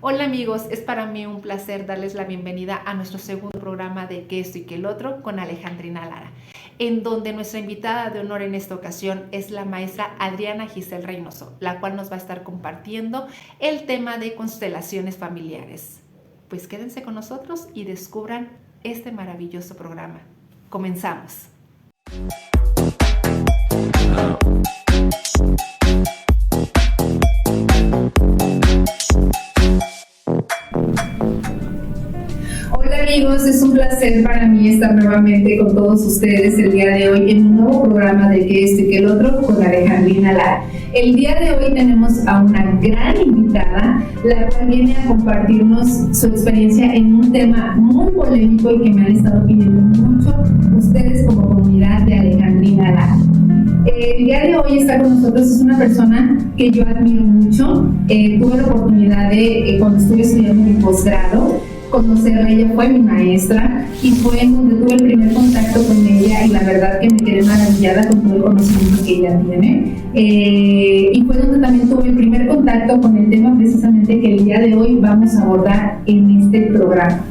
Hola amigos, es para mí un placer darles la bienvenida a nuestro segundo programa de Que esto y que el otro con Alejandrina Lara, en donde nuestra invitada de honor en esta ocasión es la maestra Adriana Giselle Reynoso, la cual nos va a estar compartiendo el tema de constelaciones familiares. Pues quédense con nosotros y descubran este maravilloso programa. Comenzamos. Hola amigos, es un placer para mí estar nuevamente con todos ustedes el día de hoy en un nuevo programa de Que esto y que el otro con Alejandrina Lara. El día de hoy tenemos a una gran invitada, la cual viene a compartirnos su experiencia en un tema muy polémico y que me han estado pidiendo mucho ustedes como comunidad de Alejandrina Lara. El día de hoy está con nosotros, es una persona que yo admiro mucho. Tuve la oportunidad de, cuando estuve estudiando mi posgrado, conocerla. Ella fue mi maestra y fue en donde tuve el primer contacto con ella y la verdad que me quedé maravillada con todo el conocimiento que ella tiene. Y fue donde también tuve el primer contacto con el tema precisamente que el día de hoy vamos a abordar en este programa.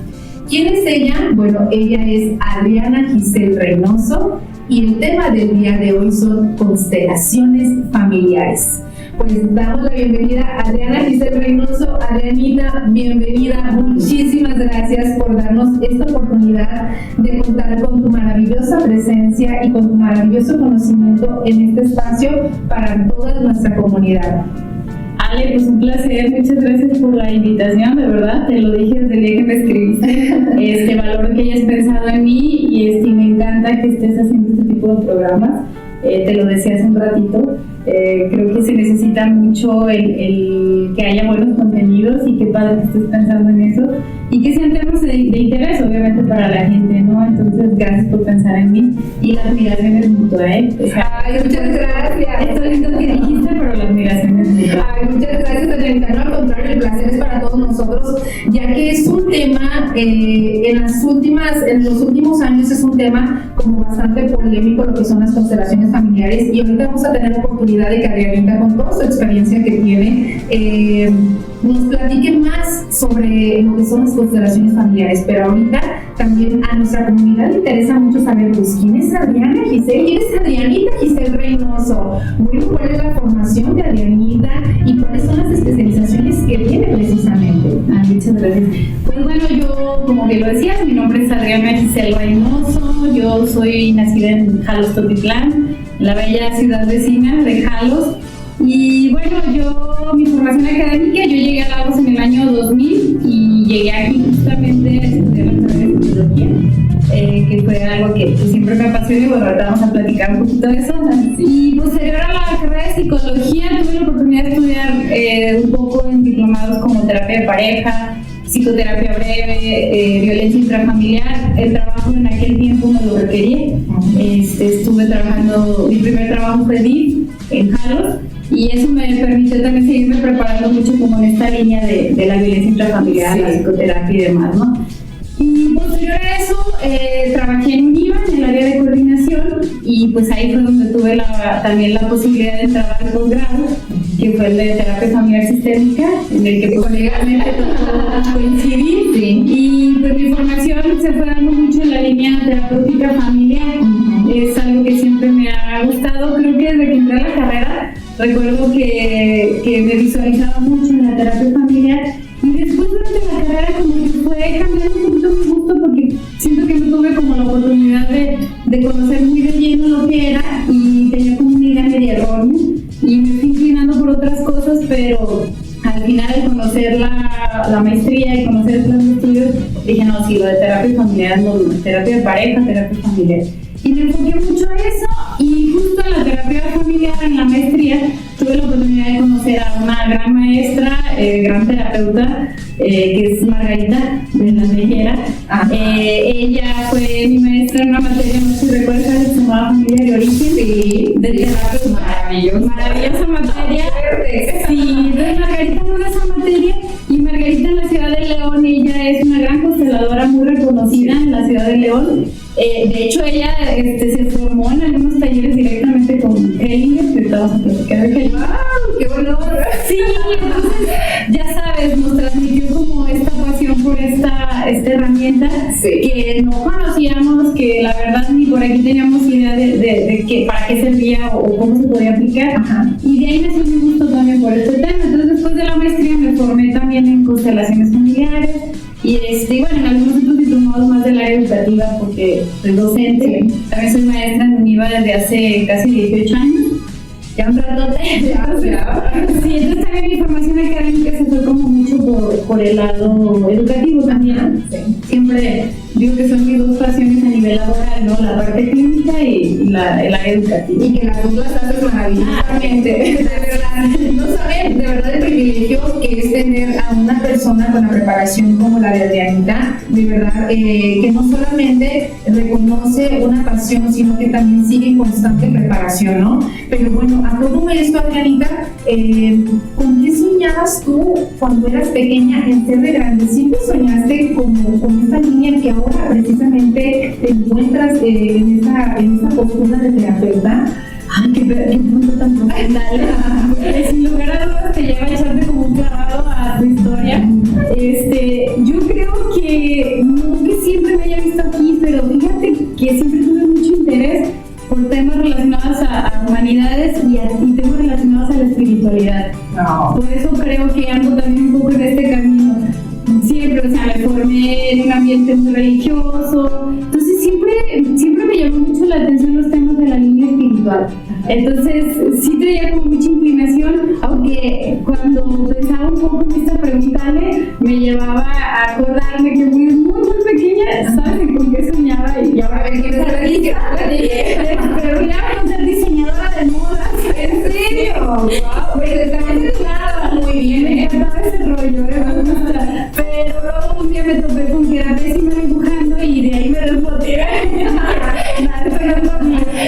¿Quién es ella? Bueno, ella es Adriana Giselle Reynoso y el tema del día de hoy son constelaciones familiares. Pues damos la bienvenida a Adriana Giselle Reynoso. Adrianita, bienvenida. Muchísimas gracias por darnos esta oportunidad de contar con tu maravillosa presencia y con tu maravilloso conocimiento en este espacio para toda nuestra comunidad. Ale, pues un placer, muchas gracias por la invitación, de verdad, te lo dije desde el día que me escribiste, valoro que hayas pensado en mí y me encanta que estés haciendo este tipo de programas, te lo decía hace un ratito, creo que se necesita mucho el que haya buenos contenidos y qué padre que estés pensando en eso y que sean temas de interés obviamente para la gente, ¿no? Entonces gracias por pensar en mí y la admiración es mutua, O sea, ay, muchas gracias. Esto es lo que dijiste, pero la admiración es mutua. Ay, muchas gracias, Adriana. No, al contrario, el placer es para todos nosotros, ya que es un tema, en los últimos años es un tema como bastante polémico lo que son las constelaciones familiares y ahorita vamos a tener oportunidad de que Adriana, con toda su experiencia que tiene, nos platique más sobre lo que son las constelaciones familiares, pero ahorita también a nuestra comunidad le interesa mucho saber, pues, ¿quién es Adriana Giselle? ¿Quién es Adrianita Giselle Reynoso? Bueno, ¿cuál es la formación de Adrianita y cuáles son las especializaciones que tiene precisamente? Muchas gracias. Pues bueno, yo, como que lo decías, mi nombre es Adriana Giselle Reynoso, yo soy nacida en Jalos, Totitlán, la bella ciudad vecina de Jalos. Y bueno, mi formación académica, yo llegué a Lagos en el año 2000 y llegué aquí justamente a estudiar la carrera de psicología, que fue algo que siempre me apasiona y bueno, ahorita vamos a platicar un poquito de eso. Y posterior a la carrera de psicología tuve la oportunidad de estudiar un poco en diplomados como terapia de pareja, psicoterapia breve, violencia intrafamiliar. El trabajo en aquel tiempo me lo requería. Estuve trabajando, mi primer trabajo fue DIF en Jalos. Y eso me permitió también seguirme preparando mucho como en esta línea de la violencia intrafamiliar, la psicoterapia y demás, ¿no? Y posterior a eso, trabajé en UNIVA, en el área de coordinación, y pues ahí fue donde tuve también la posibilidad de entrar al posgrado, que fue el de terapia familiar sistémica, en el que pues legalmente tocó coincidir, y pues mi formación se fue dando mucho en la línea terapéutica familiar, es algo que siempre me ha gustado, creo que desde que entré a la carrera, recuerdo que me visualizaba mucho en la terapia familiar y después durante la carrera como que fue cambiando un poquito mi gusto porque siento que no tuve como la oportunidad de conocer muy de lleno lo que era y tenía como una idea media errónea y me fui inclinando por otras cosas, pero al final de conocer la maestría y conocer el plan de estudios dije no, sí, lo de terapia familiar no, terapia de pareja, terapia familiar. Y me enfoqué mucho a eso y justo en la terapia familiar, en la maestría, tuve la oportunidad de conocer a una gran maestra, gran terapeuta, que es Margarita de la Mejera. Ella fue mi maestra en una materia, no sé si recuerdas, que se llamaba Familia de Origen, de terapia. Maravillosa materia. Sí, entonces Margarita tuvo esa materia y Margarita en la ciudad de León, ella es una gran consteladora muy reconocida en la ciudad de León. De hecho, ella se formó en algunos talleres directamente con Hellinger, que estamos a platicar de Hellinger. ¡Wow! ¡Qué bueno! Sí, entonces, ya sabes, pues nos transmitió como esta pasión por esta herramienta que no conocíamos, que la verdad ni por aquí teníamos idea de que, para qué servía o cómo se podía aplicar. Y de ahí nació mi gusto también por este tema. Entonces después de la maestría me formé también en constelaciones familiares y bueno, en algunos otros diplomados más del área educativa porque soy docente, también soy maestra en UNIVA desde hace casi 18 años. Ya un ratote. Sí, entonces también mi formación académica se fue como mucho por el lado educativo también. Siempre digo que son mis dos pasiones a nivel laboral, ¿no? La parte clínica y el área educativa. Y que las dos las haces maravillosamente. De verdad, no saben de verdad el privilegio que es tener a una persona con la preparación como la de Adrianita, de verdad, que no solamente reconoce una pasión, sino que también sigue en constante preparación, ¿no? Pero bueno, a todo esto, Adrianita, ¿con qué soñabas tú cuando eras pequeña en ser de grande? ¿Siempre soñaste con esta línea que ahora precisamente te encuentras en esta postura de terapeuta? Ay, qué punto tan profesional. Sin lugar a dudas te lleva a echarte como un clavado a tu historia. Yo creo que no que siempre me haya visto aquí, pero fíjate que siempre tuve mucho interés por temas relacionados a humanidades y temas relacionados a la espiritualidad. Por eso creo que ando también un poco en este camino. Siempre, o sea, me formé en un ambiente muy religioso, entonces siempre me llamó mucho la atención los temas de la línea espiritual. Entonces sí traía como mucha inclinación, aunque cuando pensaba un poco en esta pregunta me llevaba a acordarme que fui muy pequeña, ¿sabes? Con qué soñaba y ahora ven que me pero ya voy a ser diseñadora de modas. ¿En serio? Wow, pues también claro, muy bien, me encantaba ese rollo, me gusta. Pero luego un día me topé con que era pésima dibujando y de ahí me desboté.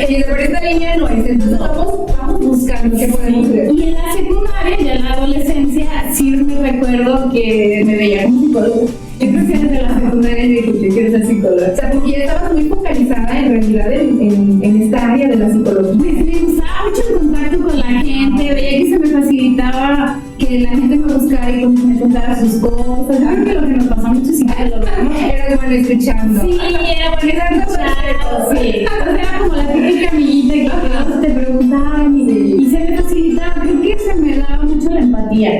Y por esta línea no es, entonces vamos buscando qué podemos hacer. Y en la secundaria, ya en la adolescencia, sí me recuerdo que me veía como psicóloga. Yo creo que desde la secundaria dije que quiero ser psicóloga. O sea, porque ya estabas muy focalizada en realidad en esta área de la psicología. Pues me gustaba mucho el contacto con la gente, veía que se me facilitaba que la gente me buscara y como que me contara sus cosas. Yo creo que lo que nos pasó mucho psicólogos, ¿no? Eras bueno escuchando. Sí, era bueno escuchando, sí. Entonces era como la típica amiguita que todos te preguntaban y se me facilitaba. Creo que se me daba mucho la empatía.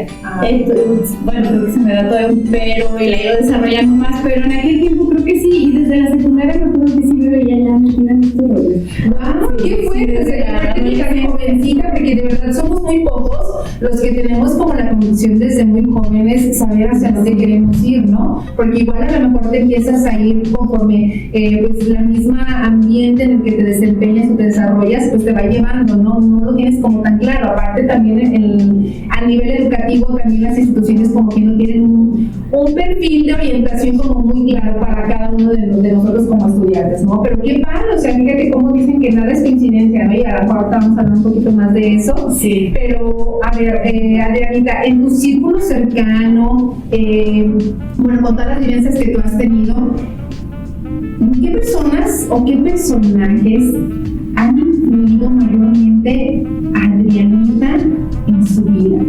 Bueno, creo que se me da todavía, pero la he ido desarrollando más, pero en aquel tiempo creo que sí, y desde la secundaria me acuerdo que sí me veía ya metida en estos roles. ¡Wow! ¡Qué fuerte! O sea, prácticamente jovencita, porque de verdad somos muy pocos los que tenemos como la convicción desde muy jóvenes saber hacia dónde queremos ir, ¿no? Porque igual a lo mejor te empiezas a ir conforme pues la misma ambiente en el que te desempeñas o te desarrollas, pues te va llevando, ¿no? No lo tienes como tan claro. Aparte también a nivel educativo también las instituciones como que no tienen un perfil de orientación como muy claro para cada uno de nosotros como estudiantes, ¿no? Pero qué padre, o sea, fíjate cómo dicen que nada es coincidencia, ¿no? Y a lo mejor ahorita vamos a hablar un poquito más de eso. Sí. Pero, a ver, Adrianita, en tu círculo cercano, bueno, con todas las vivencias que tú has tenido, ¿qué personas o qué personajes han influido mayormente a Adrianita en su vida?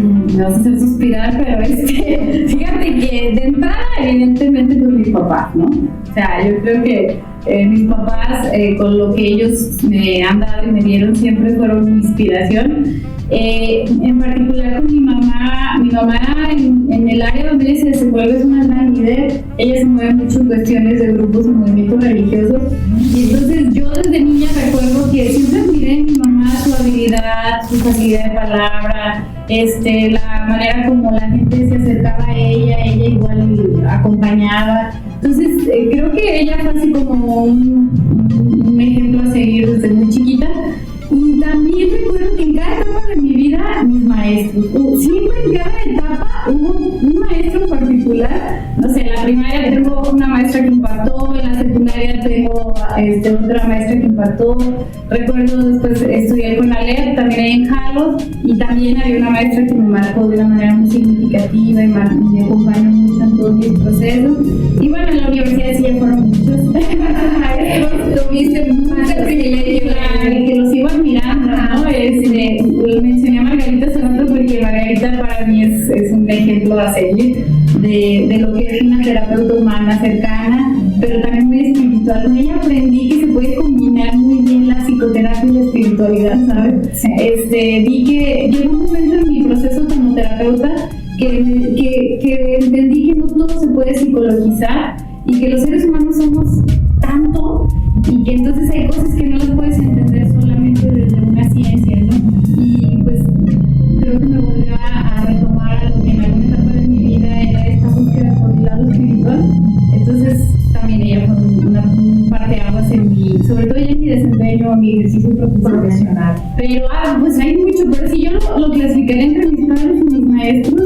Me vas a hacer suspirar, pero fíjate que de entrada evidentemente pues mis papás, ¿no? O sea, yo creo que mis papás con lo que ellos me han dado y me dieron siempre fueron mi inspiración. En particular con mi mamá en el área donde ella se desenvuelve es una gran líder. Ella se mueve mucho en cuestiones de grupos y movimientos religiosos, y entonces yo desde niña recuerdo que siempre admiré en mi mamá su habilidad, su facilidad de palabra, la manera como la gente se acercaba a ella igual acompañaba. Entonces creo que ella fue así como un ejemplo a seguir desde muy chiquita. Y también recuerdo que en cada etapa de mi vida, mis maestros, siempre en cada etapa hubo un maestro en particular. No sé, en la primaria tengo una maestra que impactó, en la secundaria tengo otra maestra que impactó. Recuerdo después estudiar con Alep, también ahí en Jalos, y también había una maestra que me marcó de una manera muy significativa y me acompañó mucho en todos mis procesos. Y bueno, en la universidad sí ya fueron muchos maestros. Tuviste mucho privilegio que los iba admirando, ¿no? Mencioné a Margarita hace rato porque Margarita para para mí es un ejemplo a seguir de lo que es una terapeuta humana cercana, pero también muy espiritual. Con ella aprendí que se puede combinar muy bien la psicoterapia y la espiritualidad, ¿sabes? Sí. Vi que llegó un momento en mi proceso como terapeuta que entendí que no todo se puede psicologizar y que los seres humanos somos tanto y que entonces hay cosas que no las puedes entender solamente desde una ciencia, ¿no? Y pues creo que me volvió a retomar a lo que en alguna etapa de mi vida era esta búsqueda por el lado espiritual. Entonces también ella fue un parteaguas en mi, sobre todo ya en mi desempeño, en mi ejercicio profesional. Pero pues hay mucho, pero si yo lo clasificaré entre mis padres y mis maestros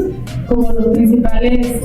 como los principales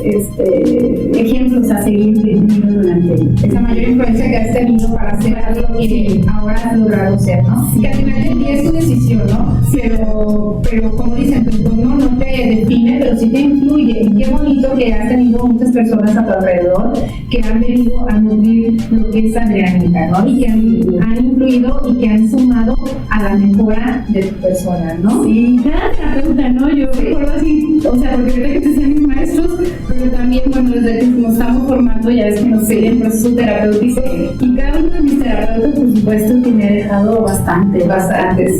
ejemplos a seguir durante esa mayor influencia que has tenido para hacer lo que ahora has logrado ser, ¿no? Sí. Que al final del día es tu decisión, ¿no? Pero como dicen, tu entorno no te define, pero sí te influye. Y qué bonito que has tenido muchas personas a tu alrededor que han venido a nutrir lo que es Adrianita, ¿no? Y que han influido y que han sumado a la mejora de tu persona, ¿no? Sí, cada terapeuta, ¿no? Yo recuerdo así, o sea, porque ahorita que te sean mis maestros, pero también, bueno, desde que nos estamos formando, ya ves que nos sigue el proceso terapéutico, y cada uno de mis terapeutas, por supuesto, que me ha dejado bastante.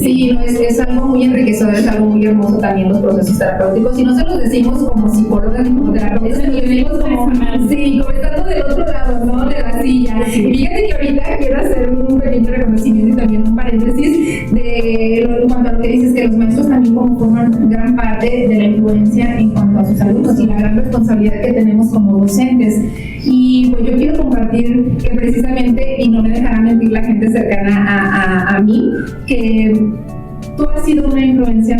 Sí, no, es algo muy enriquecedor, es algo muy hermoso también los procesos terapéuticos, y no se los decimos como psicólogas ni como terapeutas, sino lo decimos como, sí, como estando del otro lado, ¿no? De la silla. Sí. Y fíjate que ahorita quiero hacer un pequeño reconocimiento y también un paréntesis de en cuanto a lo que dices, que los maestros también como forman gran parte de la influencia en cuanto a sus alumnos y la gran responsabilidad que tenemos como docentes. Y pues yo quiero compartir que precisamente, y no me dejará mentir la gente cercana a mí, que tú has sido una influencia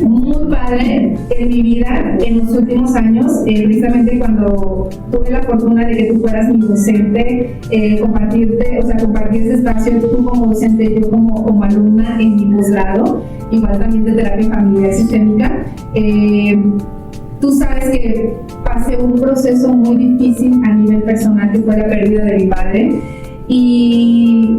muy padre en mi vida en los últimos años, precisamente cuando tuve la fortuna de que tú fueras mi docente, compartir ese espacio, tú como docente, yo como alumna en mi posgrado, igual también de terapia familiar sistémica. Tú sabes que pasé un proceso muy difícil a nivel personal, que fue la pérdida de mi padre. Y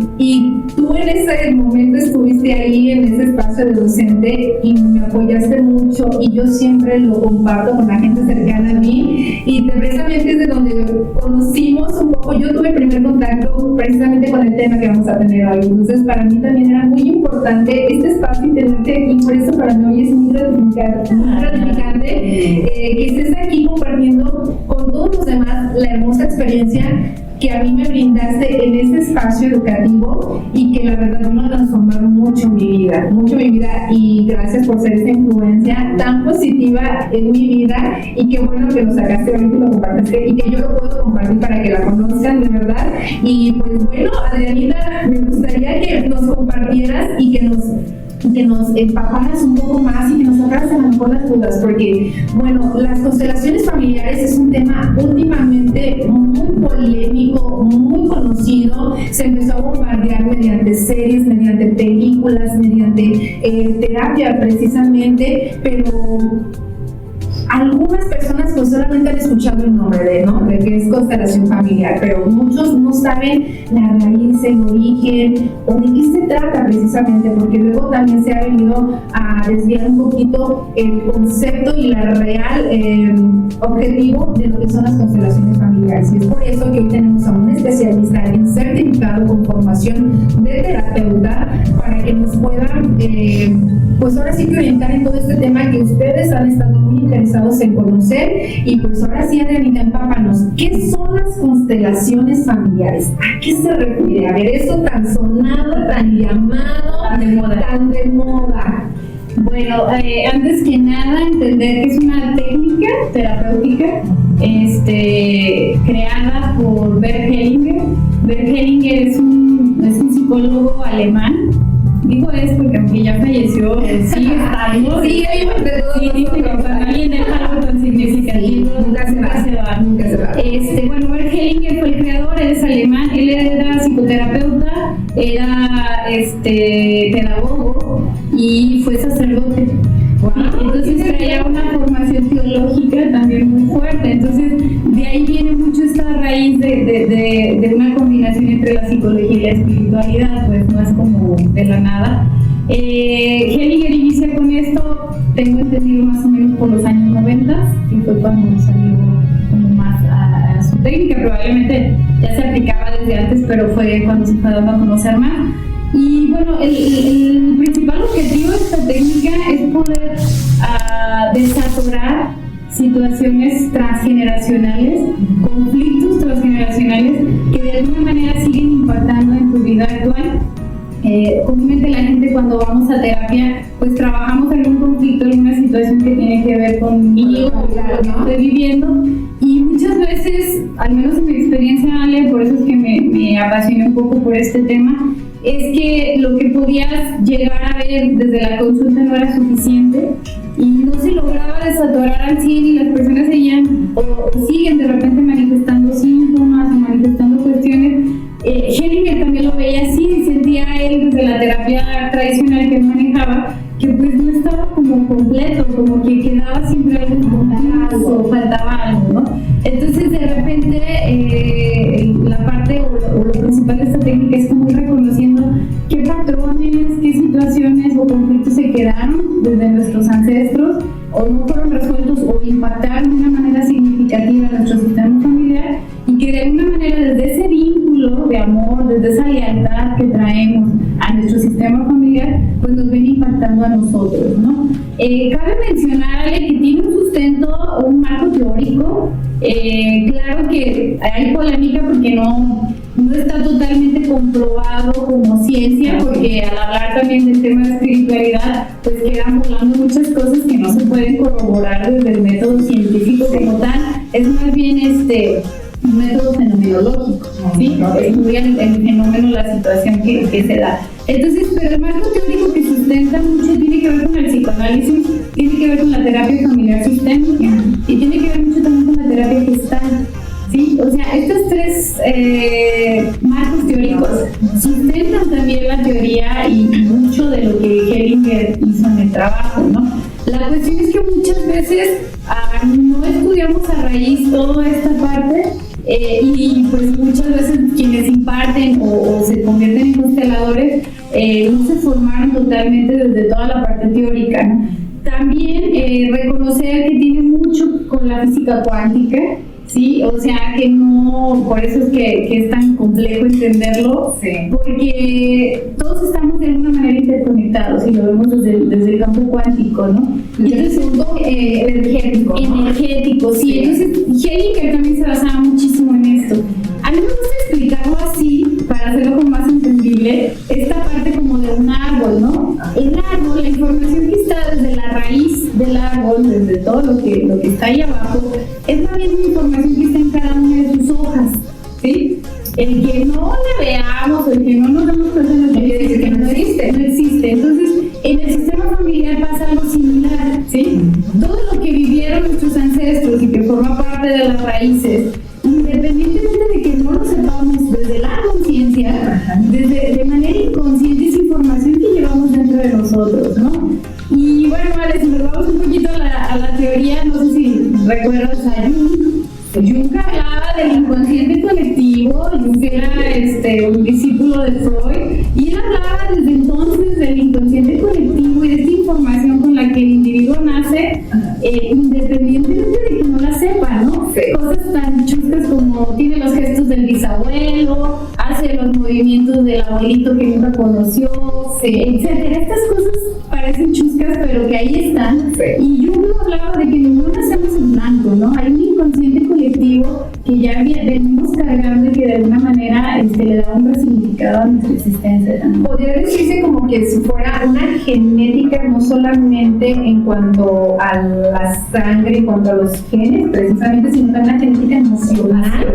tú en ese momento estuviste ahí en ese espacio de docente y me apoyaste mucho, y yo siempre lo comparto con la gente cercana a mí, y precisamente es de donde conocimos un poco. Yo tuve el primer contacto precisamente con el tema que vamos a tener hoy, entonces para mí también era muy importante este espacio y tenerte aquí. Por eso para mí hoy es muy gratificante que estés aquí compartiendo con todos los demás la hermosa experiencia que a mí me brindaste en ese espacio educativo, y que la verdad me transformaron mucho mi vida, y gracias por ser esa influencia tan positiva en mi vida, y qué bueno que lo sacaste ahorita y lo compartiste, y que yo lo puedo compartir para que la conozcan de verdad. Y pues bueno, Adrianita, me gustaría que nos compartieras y que nos empaparas un poco más y que nos sacaras a lo mejor las dudas, porque bueno, las constelaciones familiares es un tema últimamente muy polémico, muy conocido. Se empezó a bombardear mediante series, mediante películas, mediante terapia precisamente, pero algunas personas pues solamente han escuchado el nombre de que es constelación familiar, pero muchos no saben la raíz, el origen o de qué se trata precisamente, porque luego también se ha venido a desviar un poquito el concepto y la real objetivo de lo que son las constelaciones familiares. Y es por eso que hoy tenemos a un especialista, alguien certificado con formación de terapeuta, para que nos puedan pues ahora sí que orientar en todo este tema que ustedes han estado muy interesados en conocer. Y pues ahora sí, Adrianita, empápanos, ¿qué son las constelaciones familiares? ¿A qué se refiere? A ver, eso tan sonado, tan llamado, tan de moda. Bueno, antes que nada, entender que es una técnica terapéutica creada por Bert Hellinger. Bert Hellinger es un psicólogo alemán. Digo porque aunque ya falleció, sigue estando. Sí, dice que cuando alguien deja algo tan significativo, nunca se va. Bueno, Bert Hellinger fue el creador, él es alemán, él era psicoterapeuta, era pedagogo y fue sacerdote. Wow. Entonces traía una formación teológica también muy fuerte. Entonces de ahí viene mucho esta raíz de una combinación entre la psicología y la espiritualidad, pues no es como de la nada. Hellinger inicia con esto, tengo entendido, más o menos por los años 90, que fue cuando salió como más a su técnica. Probablemente ya se aplicaba desde antes, pero fue cuando se fue dando a conocer más. Y bueno, el principal objetivo de esta técnica es poder desatorar situaciones transgeneracionales, conflictos transgeneracionales que de alguna manera siguen impactando en tu vida actual. Comúnmente la gente, cuando vamos a terapia, pues trabajamos algún conflicto, alguna situación que tiene que ver conmigo, con lo que estoy viviendo, y muchas veces, al menos en mi experiencia, Ale, por eso es que me apasioné un poco por este tema, es que lo que podías llegar a ver desde la consulta no era suficiente y no se lograba desatorar al 100 y las personas seguían o siguen de repente manifestando síntomas o manifestando cuestiones. Hellinger también lo veía así y sentía él desde la terapia tradicional que él manejaba que pues no estaba como completo, como que quedaba siempre algo, faltaba algo, ¿no? Entonces de repente la parte o lo principal de esta técnica es como ir reconociendo qué patrones, qué situaciones o conflictos se quedaron desde nuestros ancestros o no fueron resueltos o impactaron de una manera significativa en nuestro sistema familiar, y que de alguna manera desde ese vínculo de amor, desde esa lealtad que traemos a nuestro sistema familiar, pues nos ven impactando a nosotros, ¿no? Cabe mencionarle que tiene un sustento, un marco teórico. Claro que hay polémica porque no está totalmente comprobado como ciencia, porque al hablar también del tema de espiritualidad, pues quedan volando muchas cosas que no se pueden corroborar desde el método científico como tal. Es más bien un método fenomenológico, ¿sí? Estudia el fenómeno, la situación que se da. Entonces, pero el marco teórico que sustenta mucho tiene que ver con el psicoanálisis, tiene que ver con la terapia familiar sistémica y tiene que ver mucho también con la terapia gestal, ¿sí? O sea, estos tres marcos teóricos sustentan también la teoría y mucho de lo que Hellinger hizo en el trabajo, ¿no? La cuestión es que muchas veces no estudiamos a raíz toda esta parte. Y pues muchas veces quienes imparten o se convierten en consteladores no se formaron totalmente desde toda la parte teórica, ¿no? También reconocer que tiene mucho con la física cuántica, ¿sí? O sea que no, por eso es que es tan complejo entenderlo, sí. Porque todos estamos de alguna manera interconectados y lo vemos desde el campo cuántico, ¿no? Y entonces energético, ¿no? Energético, sí. Entonces Hellinger también se basaba muchísimo en esto. A mí me gusta explicarlo así, para hacerlo como más entendible, esta parte como de un árbol, ¿no? El árbol, la información que está desde la raíz del árbol, desde todo lo que está ahí abajo, es más bien una información que está en cada una de sus hojas, ¿sí? El que no la veamos o el que no nos damos cuenta no quiere decir que no existe. No existe. Entonces, en el sistema familiar pasa algo similar, ¿sí? Todo lo que vivieron nuestros ancestros y que forma parte de las raíces, independientemente de que no lo sepamos desde la conciencia, de manera inconsciente, es información que llevamos dentro de nosotros, ¿no? Y bueno, vale, si nos vamos un poquito a la teoría, no sé si recuerdas a Jung. Jung hablaba del inconsciente colectivo. Jung era un discípulo de Freud, y él hablaba desde entonces del inconsciente colectivo y de esta información con la que el individuo nace, independientemente de que no la sepa, ¿no? Sí. Cosas tan chuscas como tiene los gestos del bisabuelo, hace los movimientos del abuelito que nunca conoció, sí, etcétera. Estas cosas parecen chuscas, pero que ahí están. Sí. Y Jung hablaba de que no nacemos en blanco, ¿no? Hay un inconsciente colectivo que ya venimos cargando y que de alguna manera le da un significado a nuestra existencia también. Podría decirse como que si fuera una genética, no solamente en cuanto a la sangre, en cuanto a los genes, precisamente, sino también una genética emocional.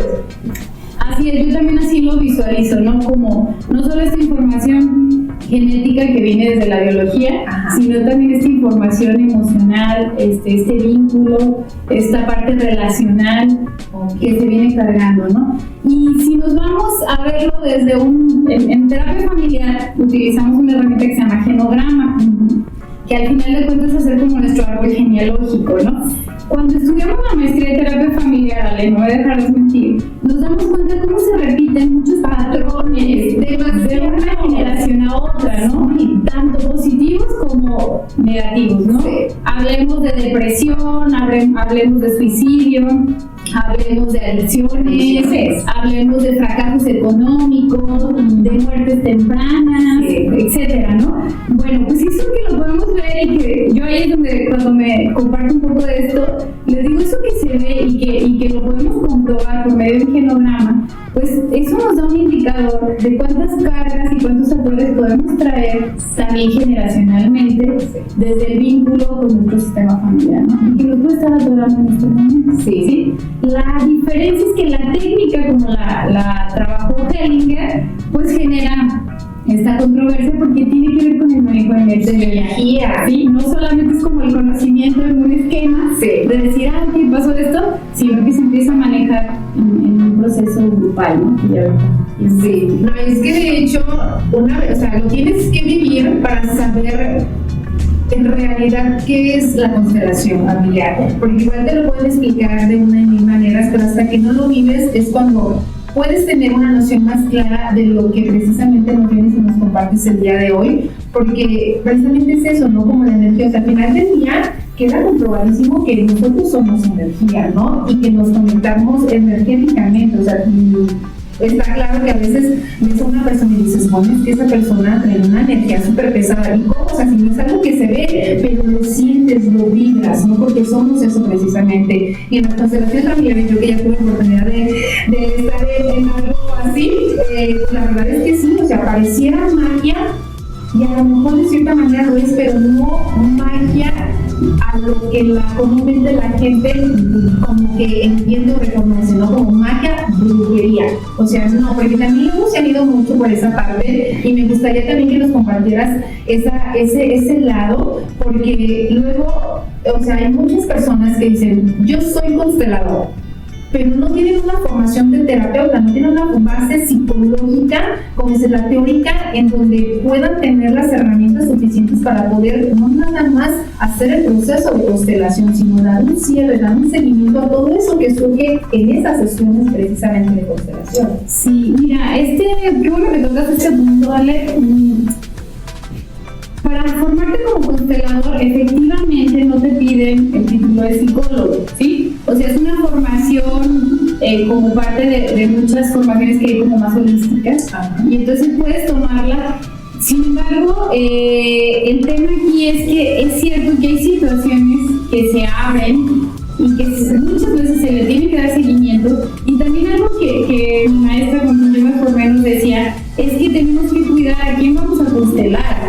Así es, yo también así lo visualizo, ¿no? Como no solo esta información genética que viene desde la biología, ajá, sino también esta información emocional, este vínculo, esta parte relacional que se viene cargando, ¿no? Y si nos vamos a verlo desde en terapia familiar, utilizamos una herramienta que se llama genograma, que al final de cuentas es hacer como nuestro árbol genealógico, ¿no? Cuando estudiamos la maestría de terapia familiar, Ale, no voy a dejarles mentir, nos damos cuenta cómo se repiten muchos patrones de una generación a otra. ayuda, ¿no? Tanto positivos como negativos, ¿no? Hablemos de depresión, hablemos de suicidio, hablemos de adicciones, hablemos de fracasos económicos, de muertes tempranas, etcétera, ¿no? Bueno, pues eso que lo podemos ver y que yo ahí es donde cuando me comparto un poco de esto, les digo eso que se ve y que lo podemos comprobar por medio de un genograma, pues eso nos da un indicador de cuántas cargas y cuántos factores podemos traer también generacionalmente desde el vínculo con nuestro sistema familiar, ¿no? Y que nos puede estar atorando en este momento. Sí. La diferencia es que la técnica como la trabajó Hellinger, pues genera esta controversia porque tiene que ver con el manejo de energía. Sí, no solamente es como el conocimiento en un esquema de decir, ¿qué pasó esto? Sino que se empieza a manejar en un proceso grupal, ¿no? Sí, no, es que de hecho, lo tienes que vivir para saber en realidad qué es la constelación familiar, porque igual te lo pueden explicar de una y mil maneras, pero hasta que no lo vives es cuando puedes tener una noción más clara de lo que precisamente nos vienes y nos compartes el día de hoy, porque precisamente es eso, ¿no? Como la energía, o sea, al final del día queda comprobadísimo que nosotros somos energía, ¿no? Y que nos conectamos energéticamente, o sea, está claro que a veces ves a una persona y dices, bueno, es que esa persona trae una energía súper pesada. ¿Y cómo? O sea, si no es algo que se ve, pero lo sientes, lo vibras, ¿no? Porque somos eso precisamente. Y en las constelaciones familiares, yo que ya tuve la oportunidad de estar en algo así, la verdad es que sí, o sea, pareciera magia, y a lo mejor de cierta manera lo es, pero no magia a lo que comúnmente la gente como que entiende o reconoce, ¿no? Como magia, brujería. O sea, no, porque también hemos ido mucho por esa parte y me gustaría también que nos compartieras ese lado, porque luego, o sea, hay muchas personas que dicen, yo soy constelador, pero no tienen una formación de terapeuta, no tienen una base psicológica, como es la teórica, en donde puedan tener las herramientas suficientes para poder no nada más hacer el proceso de constelación, sino dar un cierre, dar un seguimiento a todo eso que surge en esas sesiones precisamente de constelación. Sí, mira, qué bueno que tocas este punto, Ale. Para formarte como constelador, efectivamente no te piden el título de psicólogo, ¿sí? O sea, es una formación como parte de muchas formaciones que hay como más holísticas, y entonces puedes tomarla. Sin embargo, el tema aquí es que es cierto que hay situaciones que se abren y que muchas veces se le tiene que dar seguimiento, y también algo que mi maestra con quien yo me formé nos decía es que tenemos que cuidar a quién vamos a constelar.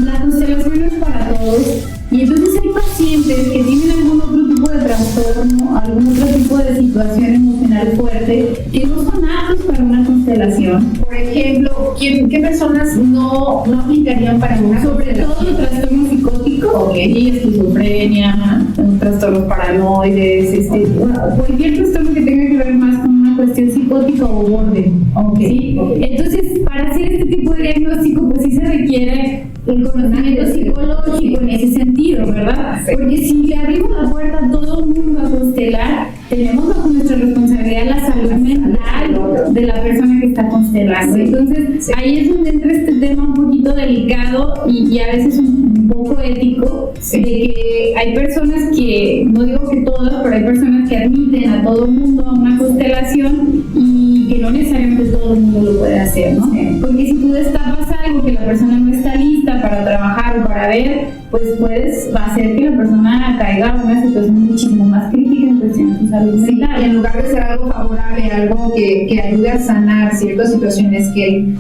La constelación no es para todos, y entonces hay pacientes que tienen algún otro tipo de trastorno, algún otro tipo de situación emocional fuerte que no son aptos para una constelación. Por ejemplo, ¿qué personas no aplicarían para una Sobre todo el trastorno psicótico, y esquizofrenia, trastornos paranoides, cualquier trastorno que tenga que ver más con una cuestión psicótica o borde. ¿Sí? Entonces, para hacer este tipo de diagnóstico, pues sí se requiere el conocimiento psicológico en ese sentido, ¿verdad? Porque si le abrimos la puerta a todo el mundo a constelar, tenemos bajo nuestra responsabilidad la salud mental de la persona que está constelando. Entonces, ahí es donde entra este tema un poquito delicado y a veces un poco ético, de que hay personas que, no digo que todas, pero hay personas que admiten a todo el mundo a una constelación y que no necesariamente todo el mundo lo puede hacer, ¿no? Porque si tú destapas algo que la persona no está lista para trabajar o para ver, pues puedes hacer que la persona caiga en una situación muchísimo más crítica en cuestión de su salud mental. Y en lugar de ser algo favorable, algo que ayude a sanar ciertas situaciones que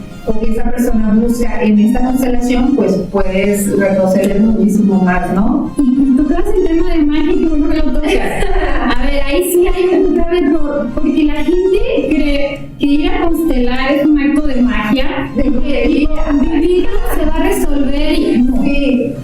esa persona busca en esta constelación, pues puedes reconocerle muchísimo más, ¿no? Y tocas el tema de magia, que bueno que lo tocas. A ver, ahí sí hay un grave error, porque la gente cree que ir a constelar es un acto de magia, de que mi vida se va a resolver y no.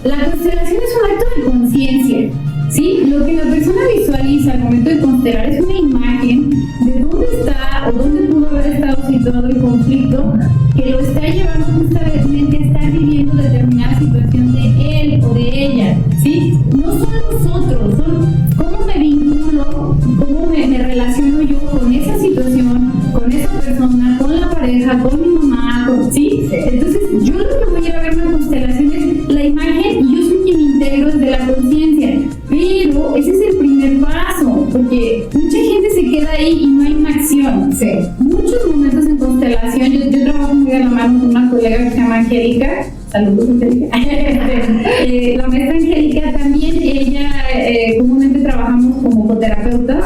La constelación es un acto de conciencia, ¿sí? Lo que la persona visualiza al momento de constelar es una imagen de dónde está o dónde pudo haber estado situado el conflicto que lo está llevando justamente a estar viviendo determinada situación de él o de ella, ¿sí? No son nosotros, son cómo me vinculo, cómo me relaciono yo con esa situación, con esa persona, con la pareja, con mi mamá, ¿sí? Entonces, yo lo que voy a ir a ver una saludos Angélica. La maestra Angélica también, ella comúnmente trabajamos como coterapeutas.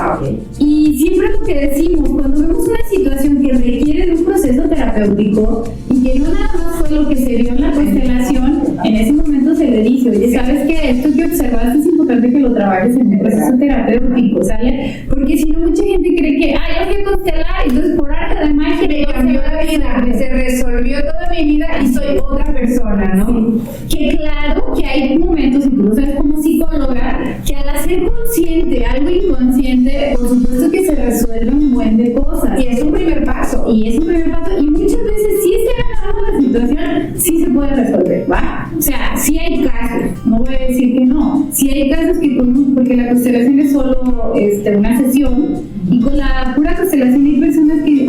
Y siempre lo que decimos, cuando vemos una situación que requiere de un proceso terapéutico y que no nada más fue lo que se vio en la constelación, en ese momento se le dice, oye, ¿sabes qué? Esto que observaste es importante que lo trabajes en un proceso terapéutico, ¿sale? Porque si no, mucha gente cree que, ya fui a constelar, entonces por arte de magia me cambió la vida, se resolvió toda mi vida y soy otra persona, ¿no? Que claro que hay momentos, y tú lo sabes como psicóloga, que al hacer consciente algo inconsciente, por supuesto que se resuelve un buen de cosas. Y es un primer paso. Y muchas veces sí se ha dado la situación, sí se puede resolver, ¿va? O sea, sí hay casos, no voy a decir que no. Sí hay casos que porque la constelación es solo una sesión, y con la pura constelación hay personas que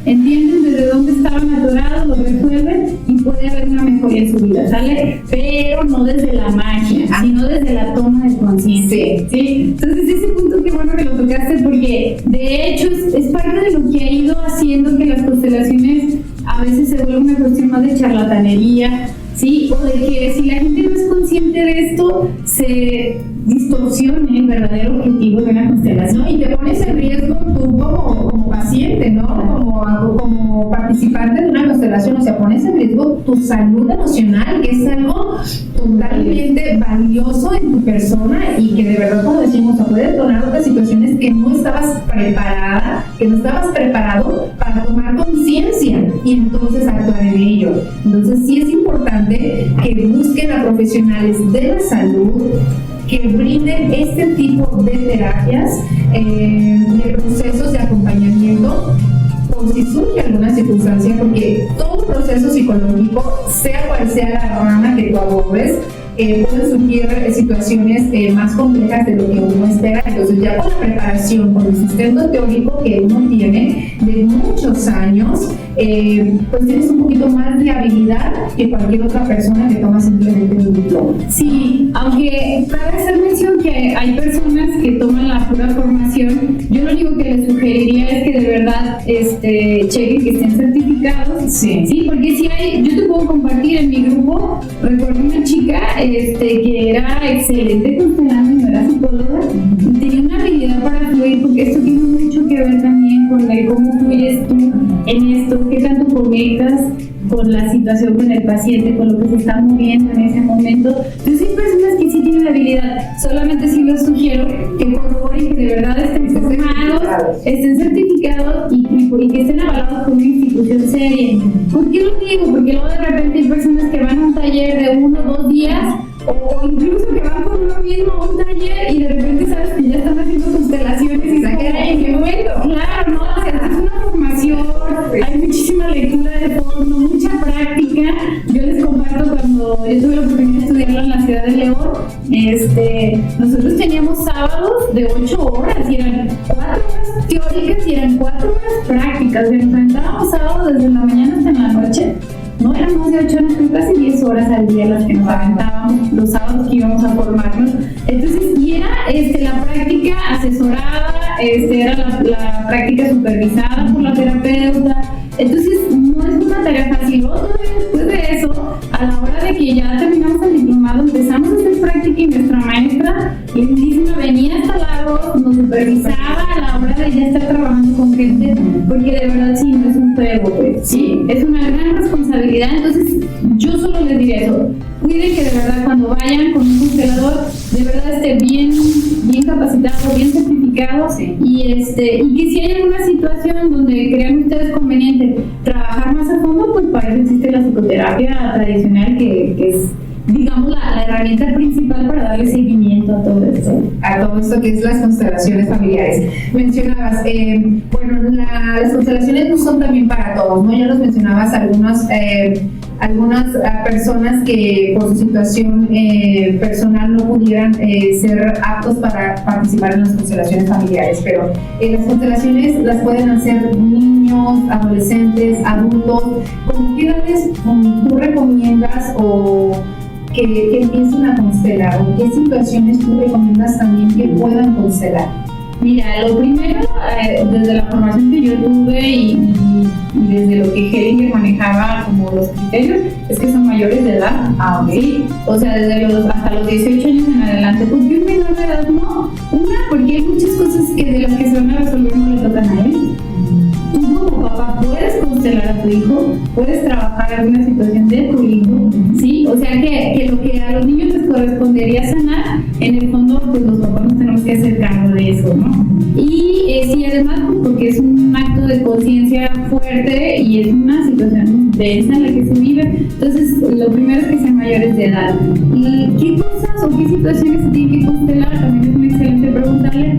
entienden desde dónde estaban atorados, lo resuelven y puede haber una mejoría en su vida, ¿sale? Pero no desde la magia, sino desde la toma de conciencia. ¿Sí? Entonces ese punto qué bueno que lo tocaste, porque de hecho es parte de lo que ha ido haciendo que las constelaciones a veces se vuelvan una cuestión más de charlatanería, ¿sí? O de que si la gente no es consciente de esto, se distorsione el verdadero objetivo de una constelación. Y te pones en riesgo tú como paciente, ¿no? Como participante de una constelación, o sea, pones en riesgo tu salud emocional, que es algo totalmente valioso en tu persona y que de verdad, como decimos, se puede detonar otras situaciones que no estabas preparada, que no estabas preparado para tomar conciencia y entonces actuar en ello. Entonces sí es importante que busquen a profesionales de la salud que brinden este tipo de terapias, de procesos de acompañamiento, por si surge alguna circunstancia, porque todo proceso psicológico, sea cual sea la rama que tú abordes, pueden surgir situaciones más complejas de lo que uno espera. Entonces ya con la preparación, con el sustento teórico que uno tiene de muchos años, pues tienes un poquito más de habilidad que cualquier otra persona que toma simplemente un diploma. Sí, aunque cabe hacer mención que hay personas que toman la pura formación, yo lo único que les sugeriría es que de verdad chequen que estén certificados. Sí, porque si hay, yo te puedo compartir en mi grupo, recuerdo una chica que era excelente constelando y no era psicóloga, y tenía una habilidad para fluir, porque esto tiene mucho que ver también con el cómo fluyes tú en esto, qué tanto conectas con la situación, con el paciente, con lo que se está moviendo en ese momento. Entonces hay personas que sí tienen la habilidad, solamente sí les sugiero que corroboren que de verdad estén formados, estén certificados y que estén avalados por una institución seria. ¿Por qué lo digo? Porque luego de repente hay personas que van a un taller de 1 o 2 días, o incluso que van con uno mismo a un taller y de repente sabes que ya están haciendo constelaciones y se quedan en qué momento. Claro, no, o sea, es una formación, hay muchísima lectura de fondo, mucha práctica. Yo les comparto cuando yo tuve la oportunidad de estudiarlo en la ciudad de León, nosotros teníamos sábados de 8 horas y eran 4 horas teóricas y eran 4 horas prácticas. Nos aventábamos sábados desde la mañana hasta en la noche. No eran más de 8 horas, pero casi 10 horas al día las que nos aventábamos los sábados que íbamos a formarnos. Entonces, y era la práctica asesorada, era la práctica supervisada por la terapeuta. Entonces, no es una tarea fácil. Luego, después de eso, a la hora de que ya terminamos el diplomado, empezamos a hacer práctica y nuestra maestra, lindísima, venía hasta el lado, nos supervisaba a la hora de ya estar trabajando con gente, porque de verdad sí, no es un juego, pues, sí, es una gran responsabilidad. Entonces, yo solo les diré eso. Cuiden que de verdad cuando vayan con un constelador, de verdad esté bien capacitado, bien certificado, y que si hay alguna situación donde crean ustedes conveniente trabajar más a fondo, pues para eso existe la psicoterapia tradicional, que es, digamos, la herramienta principal para darle seguimiento a todo esto. A todo esto que es las constelaciones familiares. Mencionabas, las constelaciones no son también para todos, ¿no? Ya nos mencionabas algunas personas que por su situación personal no pudieran ser aptos para participar en las constelaciones familiares, pero las constelaciones las pueden hacer niños, adolescentes, adultos. ¿Con qué edades tú recomiendas o que empiecen a constelar, o qué situaciones tú recomiendas también que puedan constelar? Mira, lo primero, desde la formación que yo tuve y y desde lo que Hellinger manejaba como los criterios, es que son mayores de edad. ¿Sí? O sea, desde hasta los 18 años en adelante. ¿Por qué un menor de edad no? Una, porque hay muchas cosas que de las que se van a resolver no le tocan a él. Tú como papá puedes constelar a tu hijo, puedes trabajar alguna situación de tu hijo, ¿sí? O sea que lo que a los niños les correspondería sanar, en el fondo pues los papás nos tenemos que hacer cargo de eso, ¿no? Y sí, además pues, porque es un acto de conciencia fuerte y es una situación densa en la que se vive, entonces lo primero es que sean mayores de edad. ¿Y qué cosas o qué situaciones se tienen que constelar? También es una excelente preguntarle.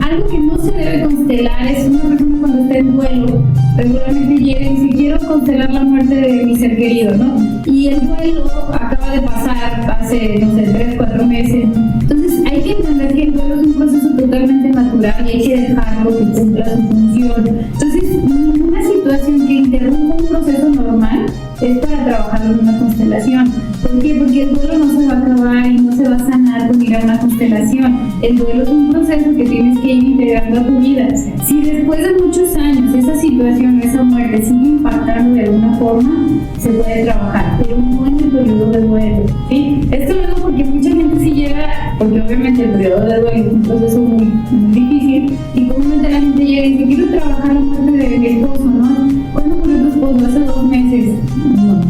Algo que no se debe constelar es una persona cuando está en duelo, regularmente llega y dice quiero constelar la muerte de mi ser querido, ¿no? Y el duelo acaba de pasar hace, no sé, 3, 4 meses. Entonces hay que entender que el duelo es un proceso totalmente natural y hay que dejarlo que cumpla su función. Entonces, ninguna situación que interrumpa un proceso normal es para trabajar en una constelación. ¿Por qué? Porque el duelo no se va a acabar y no se va a sanar con ir a una constelación. El duelo es un proceso que tienes que ir integrando a tu vida. Si después de muchos años esa situación, esa muerte sigue impactando de alguna forma, se puede trabajar, pero no en el periodo de duelo, ¿sí? Esto lo digo porque mucha gente sí llega, porque obviamente el periodo de duelo es un proceso muy, muy difícil, y comúnmente la gente llega y dice, quiero trabajar la muerte de mi esposo, ¿no? ¿Cuándo murió tu esposo? Hace 2 meses. No,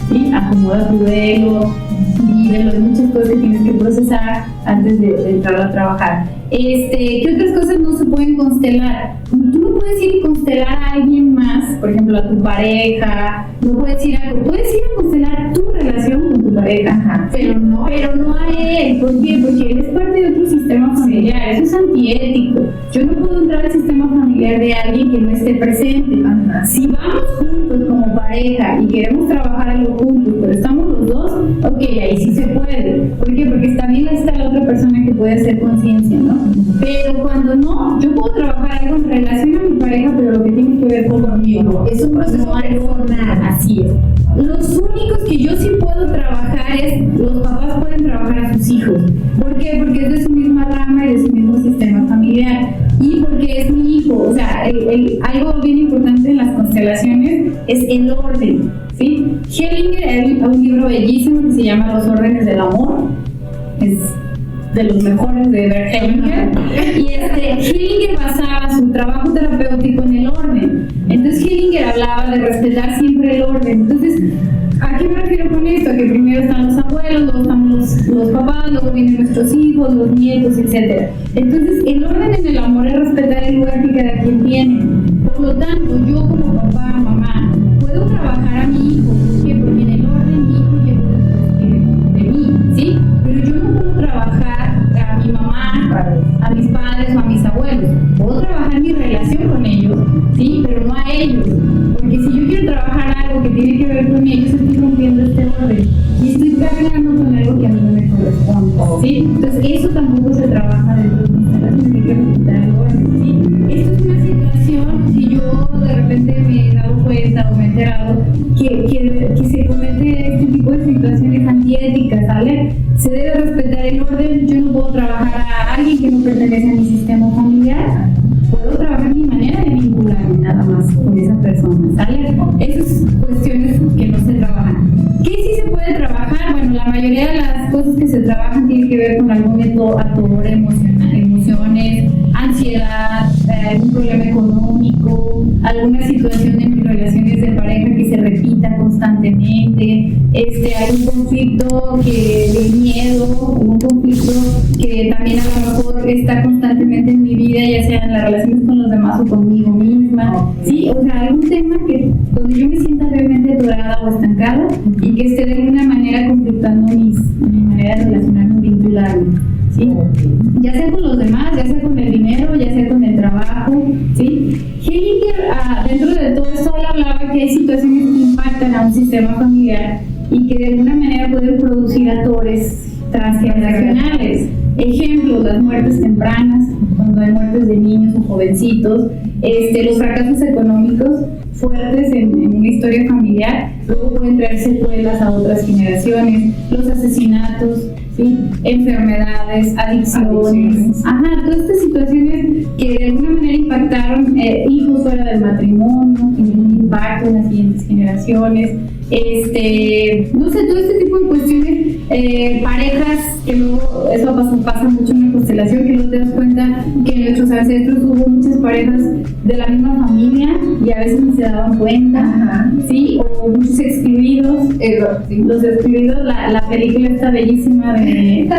¿sí? Acomoda tu duelo, vívelo, hay muchas cosas que tienes que procesar antes de entrar a trabajar. ¿Qué otras cosas no se pueden constelar? Tú no puedes ir a constelar a alguien más, por ejemplo a tu pareja, no puedes ir a constelar tu relación con tu pareja, pero no a él. ¿Por qué? Porque él es parte de otro sistema familiar, eso es antiético. Yo no puedo entrar al sistema familiar de alguien que no esté presente. Si vamos juntos como pareja y queremos trabajar algo juntos, pero estamos los dos, ok, ahí sí se puede. ¿Por qué? Porque también está la otra persona que puede hacer conciencia, ¿no? Pero cuando no, yo puedo trabajar algo en relación a mi pareja, pero lo que tiene que ver conmigo es un proceso personal, así es. Los únicos que yo sí puedo trabajar es, los papás pueden trabajar a sus hijos. ¿Por qué? Porque es de su misma rama y de su mismo sistema familiar. Y porque es mi hijo, o sea, algo bien importante en las constelaciones es el orden, ¿sí? Hellinger hay un libro bellísimo que se llama Los órdenes del amor. Es de los mejores de Bert Hellinger, y Hellinger basaba su trabajo terapéutico en el orden. Entonces Hellinger hablaba de respetar siempre el orden. Entonces, ¿a qué me refiero con esto? Que primero están los abuelos, luego están los papás, luego vienen nuestros hijos, los nietos, etc. Entonces, el orden en el amor es respetar el lugar que cada quien tiene. Por lo tanto, yo como papá, mamá, puedo trabajar a mi hijo. ¿Por qué? Porque en el orden mi hijo lleva de mí, ¿sí? Pero yo no puedo trabajar a mi mamá, a mis padres o a mis abuelos. Puedo trabajar mi relación con ellos, ¿sí? Pero no a ellos. Porque si yo quiero trabajar algo que tiene que ver con ellos, estoy rompiendo este orden. Y estoy cargando con algo que a mí no me corresponde, ¿sí? Entonces, eso tampoco se trabaja dentro de constelaciones, hay que respetar el orden, ¿sí? Esto es una situación, si yo de repente me he dado cuenta o me he enterado que se comete este tipo de situaciones antiéticas, ¿sale? Se debe respetar el orden. Yo no puedo trabajar a alguien que no pertenece a mi sistema familiar. Puedo trabajar mi manera de vincularme nada más con esa persona, ¿sale? Esas cuestiones que no se trabajan. ¿Qué sí se puede trabajar? Bueno, la mayoría de las cosas que se trabajan tienen que ver con algún ator emocional, emociones, ansiedad, algún problema económico, alguna situación en mis relaciones de pareja que se repita constantemente, algún conflicto de miedo, un conflicto que también a lo mejor está constantemente en mi vida, ya sea en las relaciones con los demás o conmigo misma, ¿sí? O sea, algún tema donde yo me sienta realmente atorada o estancada y que esté de alguna manera conflictando mi manera de relacionarme o vincularme, ¿sí? Ya sea con los demás, ya sea con el dinero, ya sea con el trabajo, ¿sí? Hellinger, dentro de todo esto, él hablaba que hay situaciones que impactan a un sistema familiar y que de alguna manera pueden producir atores transgeneracionales. Ejemplos, las muertes tempranas, cuando hay muertes de niños o jovencitos, los fracasos económicos fuertes en una historia familiar, luego pueden traer secuelas a otras generaciones, los asesinatos, ¿sí? Enfermedades, adicciones, todas estas situaciones que de alguna manera impactaron hijos fuera del matrimonio, que ningún impacto en las siguientes generaciones. No sé, todo este tipo de cuestiones, parejas, que luego eso pasa mucho en la constelación, que luego te das cuenta que en nuestros ancestros hubo muchas parejas de la misma familia y a veces ni se daban cuenta. Ajá. ¿Sí? O muchos excluidos. Los excluidos, la película está bellísima de...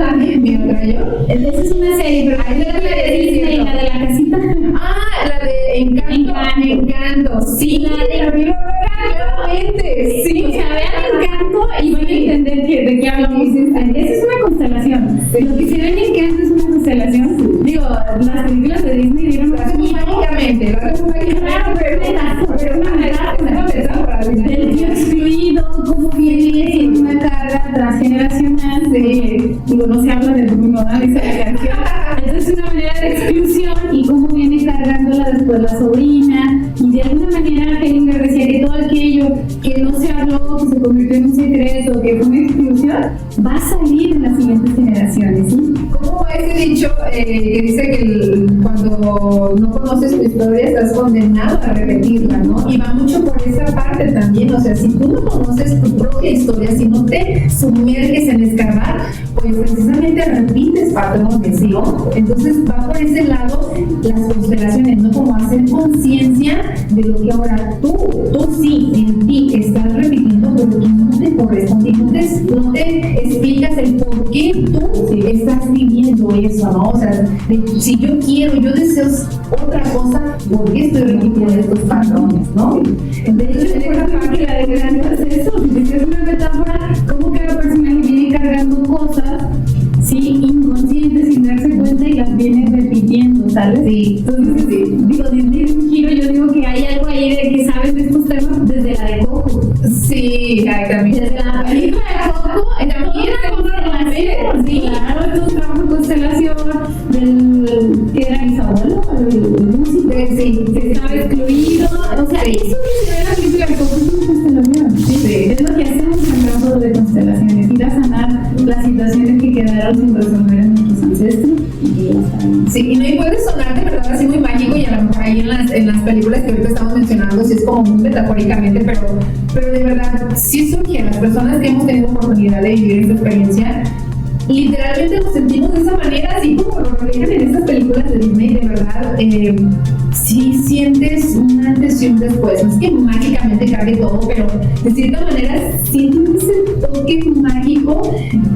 ¿Mi otra yo? Esa es una serie, pero hay la de Disney, la de la casita. Ah, la de Encanto. Sí, la de claramente. Sí. O sea, vean Encanto y van a entender de qué hablamos. Esa es una constelación. Lo que se ve en Encanto es una constelación. Digo, las películas de Disney dieron mágicamente. Pero una metáfora del tío excluido, cómo viene en una carga transgeneracional de, digo, no se habla de Bruno, ¿no? Dice la canción. Entonces es una manera de exclusión y cómo viene cargándola después la sobrina. Y de alguna manera Hellinger decía que todo aquello que no se habló, que se convirtió en un secreto, que fue una exclusión, va a salir en las siguientes generaciones, ¿sí? ¿Cómo va ese dicho que dice que cuando no conoces tu historia estás condenado a repetirla, ¿no? Y va mucho por esa parte también, o sea, si tú no conoces tu propia historia, si no te sumerges en escarbar, pues precisamente repites patrones, ¿sí? Entonces va por ese lado las constelaciones, ¿no? Como hacer conciencia de lo que ahora tú sí, en ti estás repitiendo, pero que no te corresponde, no te explicas el por qué tú estás viviendo eso, ¿no? O sea, si yo deseo otra cosa, ¿por qué estoy repitiendo estos patrones, no? De hecho, que la de Encanto es eso, es una metáfora, como cada personaje viene cargando cosas, sí, inconscientes, sin darse cuenta y las viene repitiendo, ¿sabes? Sí. Entonces, digo, desde un giro yo digo que hay algo ahí de que sabes de estos temas desde la de Coco. Sí, también. Desde la película de Coco, también era constelación. Sí, claro, es un trabajo de constelación del que era mis abuelos, el músico, que estaba excluido. O sea, eso que se ve en la película de Coco es una constelación. Sí. Es lo que hacemos en el trabajo de constelaciones, ir a sanar las situaciones que quedaron sin resolver en nuestros ancestros. Sí, y no puede sonar de verdad así muy mágico, y a lo mejor ahí en las películas que ahorita estamos mencionando sí es como muy metafóricamente, pero de verdad sí surge. Las personas que hemos tenido oportunidad de vivir esta experiencia literalmente lo sentimos de esa manera, así como lo reflejan en esas películas de Disney. De verdad, sí sientes un antes y un después. No es que mágicamente cambie todo, pero de cierta manera sientes ese toque mágico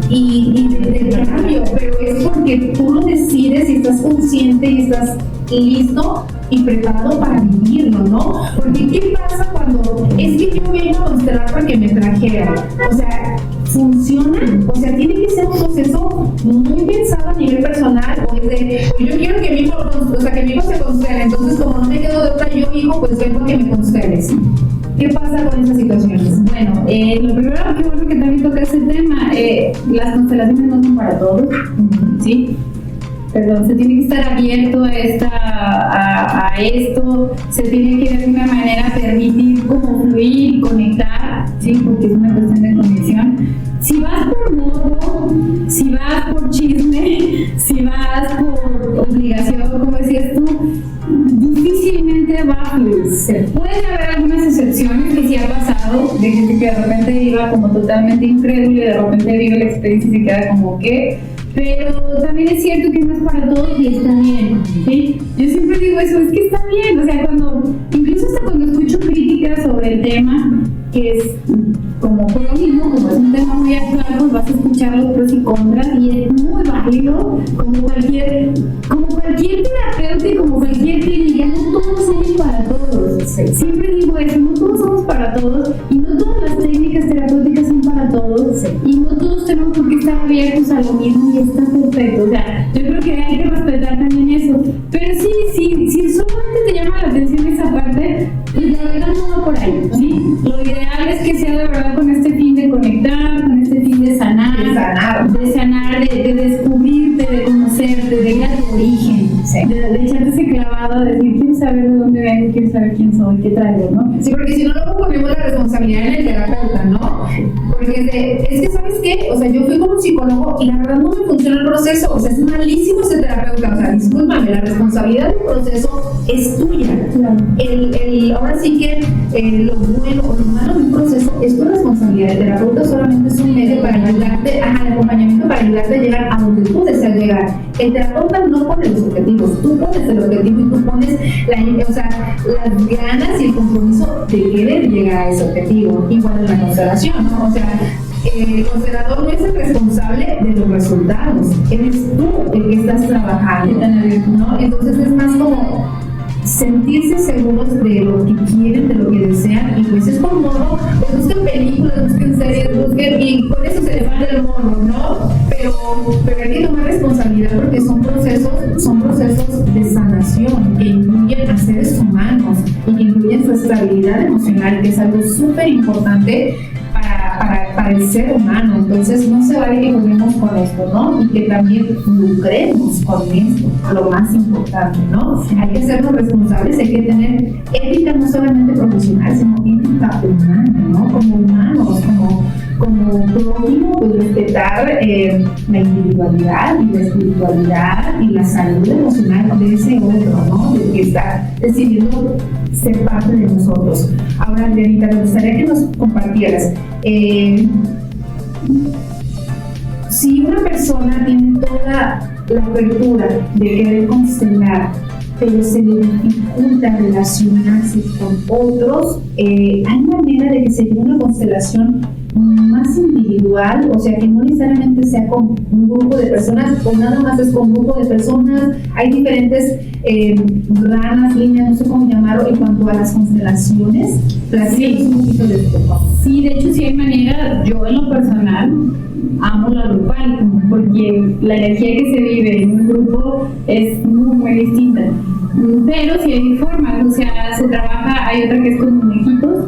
y de cambio, pero es porque tú lo decides y estás consciente y estás listo y preparado para vivirlo, ¿no? Porque ¿qué pasa cuando es que yo vengo a constelar porque me trajeron? O sea, ¿funciona? O sea, tiene que ser un proceso muy pensado a nivel personal, o yo quiero que mi hijo, se constele, entonces como no me quedo de otra yo, hijo, pues vengo a que me consteles. ¿Qué pasa con esas situaciones? Bueno, lo primero que bueno que también toca ese tema, las constelaciones no son para todos, ¿sí? Perdón, se tiene que estar abierto a esto, se tiene que de alguna manera permitir como fluir y conectar, ¿sí? Porque es una cuestión de conexión. Si vas por morbo, si vas por chisme, si vas por obligación, como decías tú, difícilmente va a fluir. Se puede haber algunas excepciones que sí ha pasado, de gente que de repente iba como totalmente incrédulo y de repente vive la experiencia y se queda como que... Pero también es cierto que no es para todos y está bien, ¿sí? Yo siempre digo eso, es que está bien, o sea, incluso hasta cuando escucho críticas sobre el tema, que es como por lo mismo, como es un tema muy actual, pues vas a escuchar los pros y contras y es muy válido, como cualquier terapeuta y como cualquier clínica, no todos somos para todos. Siempre digo eso, no todos somos para todos y no todas las técnicas terapéuticas son para todos y no todos tenemos por qué estar abiertos a lo mismo y está perfecto. O sea, yo creo que hay que respetar también eso. Pero si solamente te llama la atención esa parte, pues la verdad no va por ahí, ¿sí? Lo ideal es que sea de verdad con este fin de conectar, con este fin de sanar, de descubrirte, de conocerte, de ir a tu origen, de echarte ese clavado, de decir, quiero saber de dónde vengo, quiero que saber quién soy, qué traigo, ¿no? Sí, porque si no, luego ponemos la responsabilidad en el terapeuta, ¿no? Porque es que, ¿sabes qué? O sea, yo fui con un psicólogo y la verdad no me funciona el proceso, o sea, es malísimo ese terapeuta, o sea, discúlpame, la responsabilidad del proceso es tuya. Ahora sí que lo bueno o lo malo del proceso es tu responsabilidad. El terapeuta solamente es un medio para ayudarte, el acompañamiento para ayudarte a llegar a donde tú deseas llegar. El terapeuta no pone los objetivos, tú pones el objetivo y tú pones las ganas y el compromiso de querer llegar a ese objetivo. Igual en la constelación, ¿no? O sea, el constelador no es el responsable de los resultados, eres tú el que estás trabajando, ¿no? Entonces es más como sentirse seguros de lo que quieren, de lo que desean, y pues es por modo, pues busquen películas, busquen series, busquen, y con eso se les va el mono, ¿no? Pero hay que tomar responsabilidad porque son procesos de sanación que incluyen a seres humanos y que incluyen su estabilidad emocional, que es algo súper importante para el ser humano. Entonces no se vale que juguemos con esto, ¿no? Y que también lucremos con esto, lo más importante, ¿no? Hay que hacernos responsables, hay que tener ética no solamente profesional, sino ética humana, ¿no? Como humanos, como prójimo, pues respetar la individualidad y la espiritualidad y la salud emocional de ese otro, ¿no? Del que está decidiendo ser parte de nosotros. Ahora, Adrianita, me gustaría que nos compartieras. Si una persona tiene toda la apertura de querer constelar, pero se le dificulta relacionarse con otros, ¿hay manera de que se dé una constelación más individual? O sea, que no necesariamente sea con un grupo de personas, o nada más es con un grupo de personas. Hay diferentes ramas, líneas, no sé cómo llamarlo, en cuanto a las constelaciones. Sí. Un poquito de esto. Sí, de hecho sí hay manera. Yo en lo personal amo la grupal, porque la energía que se vive en un grupo es muy, muy distinta. Pero sí hay formas, o sea, se trabaja, hay otra que es con muñequitos,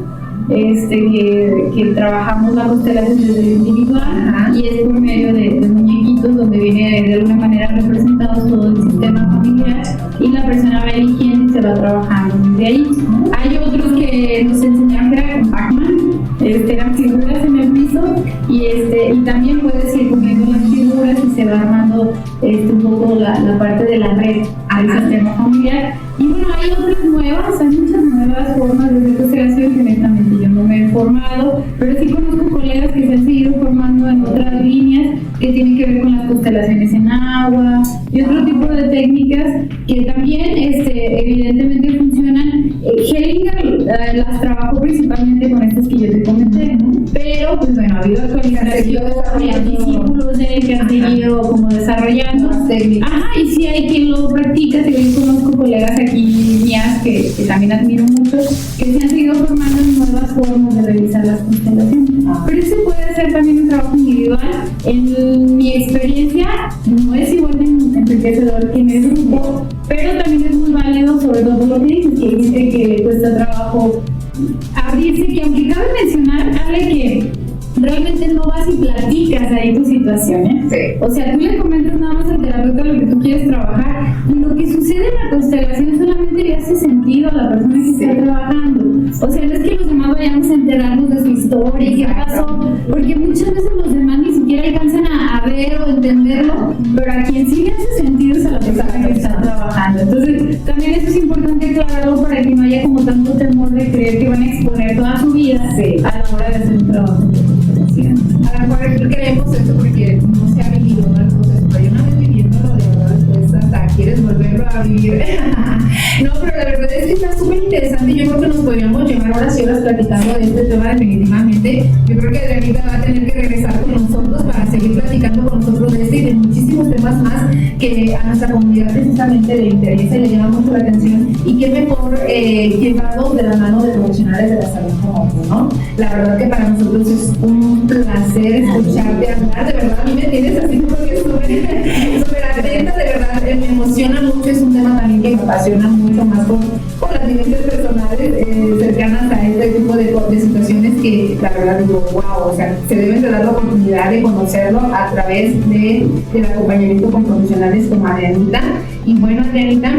que trabajamos la constelación desde el individual, y es por medio de muñequitos donde viene de alguna manera representados todo el sistema familiar, y la persona va eligiendo y se va trabajando desde ahí. Hay otros que nos enseñaron que era con Pac-Man, eran figuras en el piso, y también puedes ir poniendo las figuras y se va armando un poco la parte de la red al sistema familiar. Y bueno, hay otras nuevas, hay muchas nuevas formas de constelación que honestamente yo no me he formado, pero sí conozco colegas que se han seguido formando en otras líneas que tienen que ver con las constelaciones en agua y otro tipo de técnicas que también evidentemente funcionan. Hellinger las trabajó principalmente con estas que yo te comenté, pero pues bueno, ha habido actualizaciones, discípulos de él que han seguido como desarrollando técnicas. Y sí hay quien lo practica. Yo conozco colegas aquí mías que también admiro mucho, que se han seguido formando en nuevas formas de realizar las constelaciones. Pero eso puede ser también un trabajo individual. En mi experiencia no es igual de enriquecedor que en el grupo, pero también es muy válido, sobre todo lo que dices, que hay gente que le cuesta trabajo abrirse, que aunque cabe mencionar, Ale, que realmente no vas y platicas ahí tu situación, ¿eh? Sí. O sea, tú le comentas nada más al terapeuta lo que tú quieres trabajar, y lo que sucede en la constelación solamente le hace sentido a la persona que está trabajando. O sea, no es que los demás vayamos a enterarnos de su historia y qué pasó, porque muchas veces los demás ni siquiera alcanzan a ver o entenderlo, pero a quien sí le hace sentido es a la persona que está trabajando. Entonces, también eso es importante aclararlo para que no haya como tanto temor de creer que van a exponer toda su vida a la hora de hacer un trabajo. A lo mejor creemos esto porque no se ha vivido el proceso, pero una vez viviéndolo, de verdad, después hasta quieres volverlo a vivir. No, pero la verdad es que está súper interesante. Yo creo que nos podríamos llevar horas y horas platicando de este tema definitivamente. Yo creo que Adrianita va a tener que regresar con nosotros para seguir platicando con nosotros de este y de muchísimos temas más que a nuestra comunidad precisamente le interesa y le llama mucho la atención. Y qué mejor llevarlos de la mano de profesionales de la salud como tú, ¿no? La verdad que para nosotros es un placer escucharte hablar. De verdad, a mí me tienes así como que súper atenta, de verdad, me emociona mucho. Es un tema también que me apasiona mucho más con las vivencias personales cercanas a este tipo de situaciones que la verdad digo, wow, o sea, se deben de dar la oportunidad de conocerlo a través del acompañamiento con profesionales como Adrianita. Y bueno, Adrianita,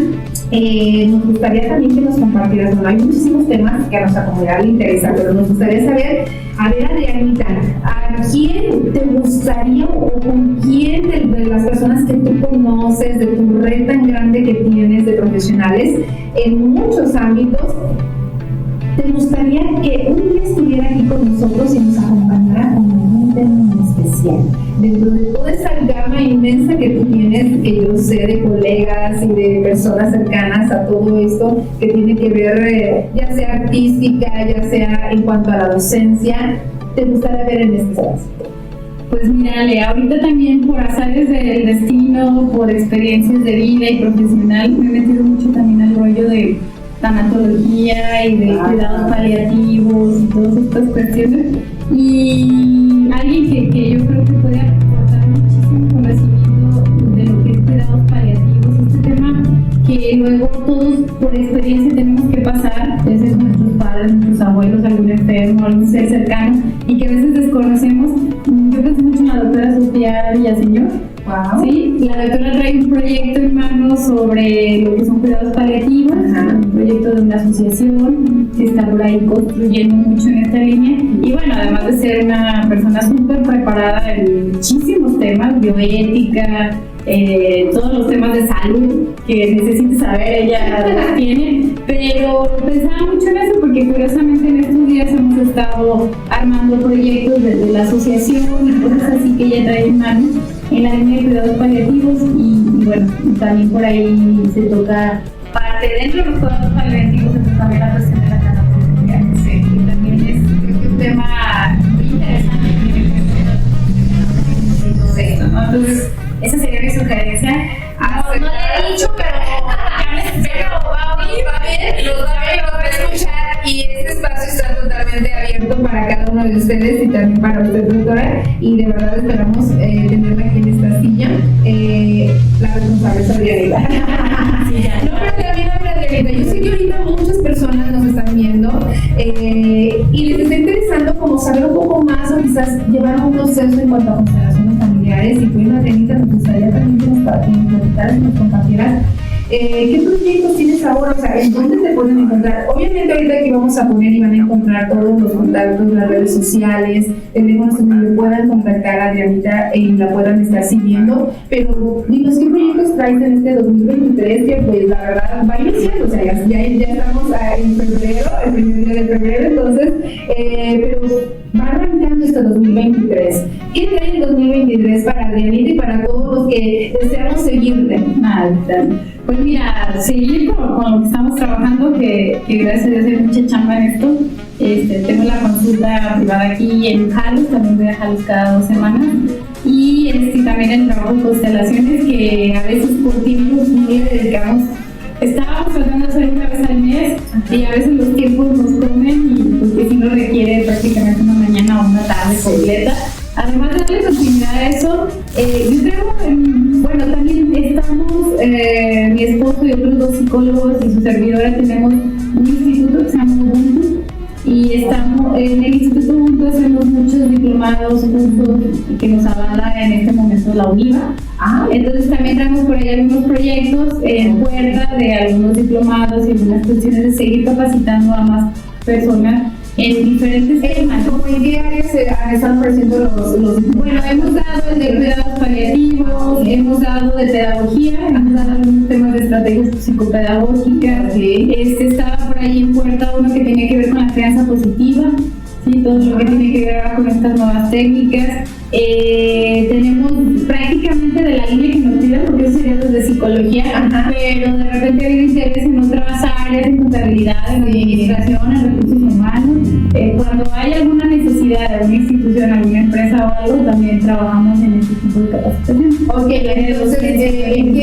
nos gustaría también que nos compartieras, bueno, hay muchísimos temas que a nuestra comunidad le interesa, pero nos gustaría saber, a ver, Adrianita, ¿a quién te gustaría o con quién de las personas que tú conoces, de tu red tan grande que tienes de profesionales en muchos ámbitos, te gustaría que un día estuviera aquí con nosotros y nos acompañara con un tema en especial? Dentro de toda esa gama inmensa que tú tienes, que yo sé de colegas y de personas cercanas a todo esto que tiene que ver, ya sea artística, ya sea en cuanto a la docencia, ¿te gustaría ver en este espacio? Pues mira, Ale, ahorita también por azares del destino, por experiencias de vida y profesional, me he metido mucho también al rollo de tanatología y de cuidados paliativos y todas estas cuestiones. Y alguien que yo creo que puede aportar muchísimo conocimiento de lo que es cuidados paliativos, este tema que luego todos por experiencia tenemos que pasar, ya sea nuestros padres, nuestros abuelos, algún enfermo, algún ser cercano, y que a veces desconocemos. Yo pienso mucho en la doctora Sofía Villaseñor. Wow. Sí, la doctora trae un proyecto en manos sobre lo que son cuidados paliativos, un proyecto de una asociación que está por ahí construyendo mucho en esta línea. Y bueno, además de ser una persona súper preparada en muchísimos temas, bioética, todos los temas de salud que necesite saber, ella los tiene. Pero pensaba mucho en eso porque curiosamente en estos días hemos estado armando proyectos de la asociación y cosas así que ella trae en manos en la línea de cuidados paliativos y bueno, también por ahí se toca parte dentro de los cuidados paliativos, se toca también la cuestión de la tanatología, que también es un tema muy interesante y todo esto, ¿no? Entonces, esa sería mi sugerencia. No le he dicho, pero ya me espero, va a ver, los va a escuchar y este espacio está totalmente abierto para cada uno de ustedes y también para usted, doctora, y de verdad esperamos tenerla aquí en esta silla, la responsable es Adrianita. No, pero también Adrianita, yo sé que ahorita muchas personas nos están viendo y les está interesando como saber un poco más o quizás llevar un proceso en cuanto a constelaciones familiares, y pues Adrianita nos gustaría también que nos platicaras, que nos compartieras ¿qué proyectos tienes ahora? O sea, ¿en dónde te pueden encontrar? Obviamente ahorita aquí vamos a poner y van a encontrar todos los contactos, las redes sociales, teléfonos donde puedan contactar a Adrianita y la puedan estar siguiendo, pero dinos, ¿qué proyectos traes en este 2023? Que pues la verdad va iniciando, o sea, ya estamos en febrero, el primer día de febrero, entonces, pero va arrancando este 2023. ¿Qué trae el 2023 para Adrianita y para todos los que deseamos seguirte? Pues mira, seguir con lo que estamos trabajando, que gracias a Dios hay mucha chamba en esto. Tengo la consulta privada aquí en Jalos, también voy a Jalos cada 2 semanas. Y también el trabajo de constelaciones, que a veces por tiempos le dedicamos. Estábamos tratando de hacer una vez al mes y a veces los tiempos nos comen y porque si no requiere prácticamente una mañana o una tarde completa. Además de darle continuidad a eso, yo creo, bueno, también estamos, mi esposo y otros 2 psicólogos y su servidora tenemos un instituto que se llama Ubuntu, y estamos en el instituto Ubuntu, hacemos muchos diplomados, cursos que nos avala en este momento la UNIVA. Entonces también tenemos por ahí algunos proyectos en puerta de algunos diplomados y algunas cuestiones de seguir capacitando a más personas en diferentes temas. ¿Cómo en qué áreas se están ofreciendo los? Bueno, hemos dado el de cuidados paliativos, hemos dado de pedagogía, hemos dado algunos temas de estrategias psicopedagógicas. Estaba por ahí en puerta uno que tenía que ver con la crianza positiva, ¿sí? Todo lo que tiene que ver con estas nuevas técnicas. Tenemos prácticamente de la línea que nos piden, porque eso sería desde psicología, pero de repente hay interés en otras áreas, en contabilidad, en administración, en recursos humanos. Cuando hay alguna necesidad de alguna institución, alguna empresa o algo, también trabajamos en este tipo de capacitación. Ok, entonces, ¿en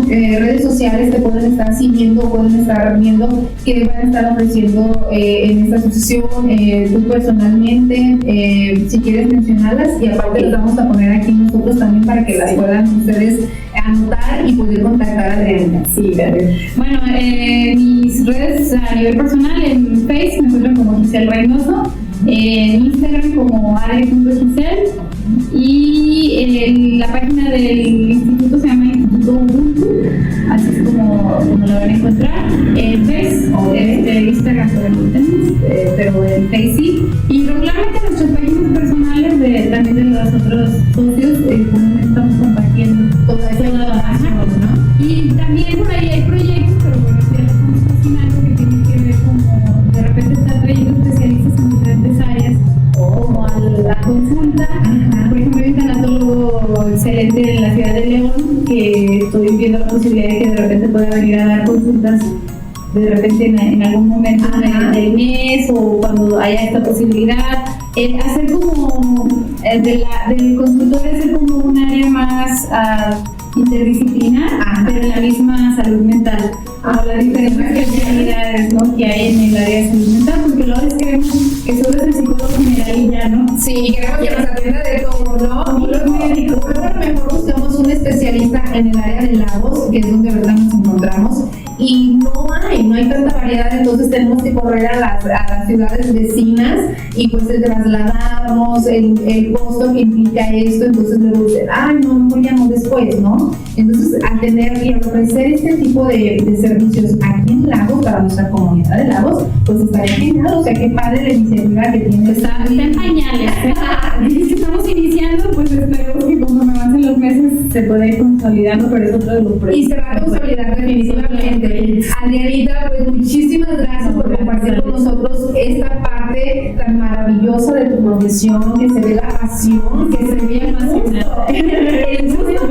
qué redes sociales te pueden estar siguiendo o pueden estar viendo qué van a estar ofreciendo en esta asociación? Tú personalmente, si quieres mencionarlas, y aparte las vamos a poner aquí nosotros también para que las puedan ustedes anotar y poder contactar a Adriana. Sí, gracias. Bueno, mis redes a nivel personal, en Facebook me encuentran como Giselle Reynoso, en Instagram como Adri.Giselle, y la página del instituto se llama Instituto Ubuntu, así es como como la van a encontrar en Facebook o Instagram, pero en Facebook. Y regularmente en nuestras páginas personales también de los otros socios, comúnmente estamos compartiendo toda esa información, ¿no? Y también por ahí hay proyectos, pero bueno, ya lo estamos cocinando, que tienen que ver como de repente están trayendo especialistas en diferentes áreas, como a la consulta. Por ejemplo, hay un tanatólogo excelente en la ciudad de León, que estoy viendo la posibilidad de que de repente pueda venir a dar consultas de repente en algún momento del mes o cuando haya esta posibilidad. Hacer como del consultorio, hacer como un área más interdisciplinar, pero en la misma salud mental, como las diferentes especialidades, ¿no?, que hay en el área de salud mental, porque luego creemos que solo es el psicólogo general y ya, ¿no? Sí, queremos que nos atienda de todo, ¿no? Como los médicos. Pero a lo mejor buscamos un especialista en el área de Lagos, que es donde ahorita nos encontramos, y no hay tanta variedad, entonces tenemos que correr a las ciudades vecinas y pues el trasladarnos, el costo que implica esto, entonces luego dicen, no, mejor llamo después, ¿no? Entonces, al tener y ofrecer este tipo de servicios aquí en Lagos, para nuestra comunidad de Lagos, pues estaría genial, o sea, qué padre la iniciativa que tiene. Está en pañales, Si estamos iniciando, pues esperemos que conforme avancen los meses se pueda ir consolidando, pero es otro de los proyectos. Y se va a consolidar definitivamente. Adrianita, pues muchísimas gracias por compartir con nosotros esta parte tan maravillosa de tu profesión, que se ve la pasión, que se ve el gusto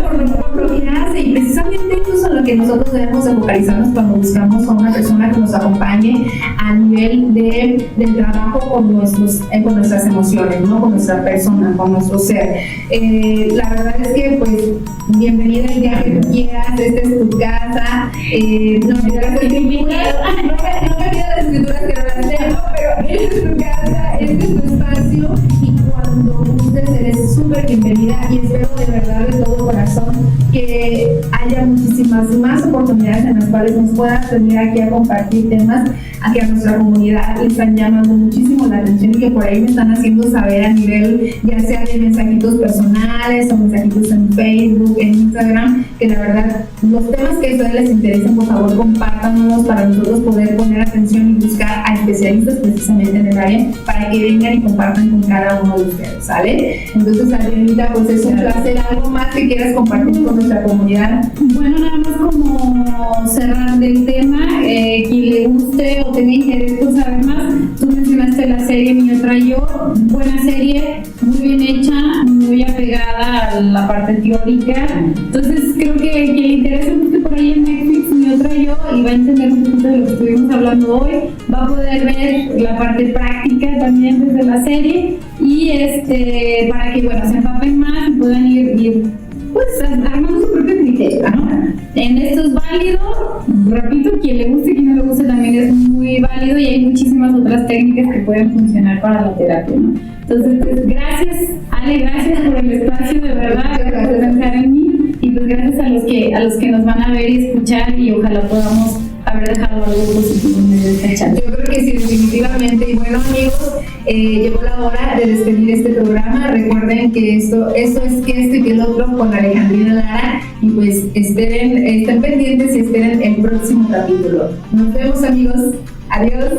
por lo que hace, y precisamente eso es lo que nosotros debemos de focalizarnos cuando buscamos a una persona que nos acompañe a nivel del trabajo con nuestras emociones, ¿no? Con nuestra persona, con nuestro ser. La verdad es que pues bienvenida el día que tú quieras, esta es tu casa. No me pidas las escrituras que no las tengo, pero esta es tu casa, este es tu espacio, y cuando gustes eres súper bienvenida, y espero de verdad de todo corazón que haya muchísimas más oportunidades en las cuales nos puedas venir aquí a compartir temas a que a nuestra comunidad le están llamando muchísimo la atención y que por ahí me están haciendo saber a nivel ya sea de mensajitos personales o mensajitos en Facebook, en Instagram, que la verdad los temas que a ustedes les interesen, por favor compártanlos para nosotros poder poner atención y buscar a especialistas precisamente en el área para que vengan y compartan con cada uno de ustedes, ¿sale? Entonces, Adrianita, pues es un placer. ¿Algo más que quieras compartir con nuestra comunidad? Bueno, nada más como cerrar del tema, quien le guste o tenga interés por saber más, tú mencionaste la serie Mi Otra Yo, buena serie, muy bien hecha, muy apegada a la parte teórica, entonces creo que quien le interese mucho por ahí en Netflix, Mi Otra Yo, y va a entender un poquito de lo que estuvimos hablando hoy, va a poder ver la parte práctica también desde la serie, y para que bueno, se empapen más y puedan ir pues armando su propio criterio, ¿no? En esto es válido, repito, quien le guste y quien no le guste también es muy válido, y hay muchísimas otras técnicas que pueden funcionar para la terapia, ¿no? Entonces, pues gracias, Ale, gracias por el espacio, de verdad, gracias por pensar en mí, y pues gracias a los que nos van a ver y escuchar, y ojalá podamos haber dejado algo positivo en medio de esta charla. Yo creo que sí, definitivamente. Y bueno, amigos, llegó la hora de despedir este programa. Recuerden que esto es que esto y que el otro con Alejandrina Lara, y pues estén pendientes y esperen el próximo capítulo. Nos vemos, amigos. Adiós.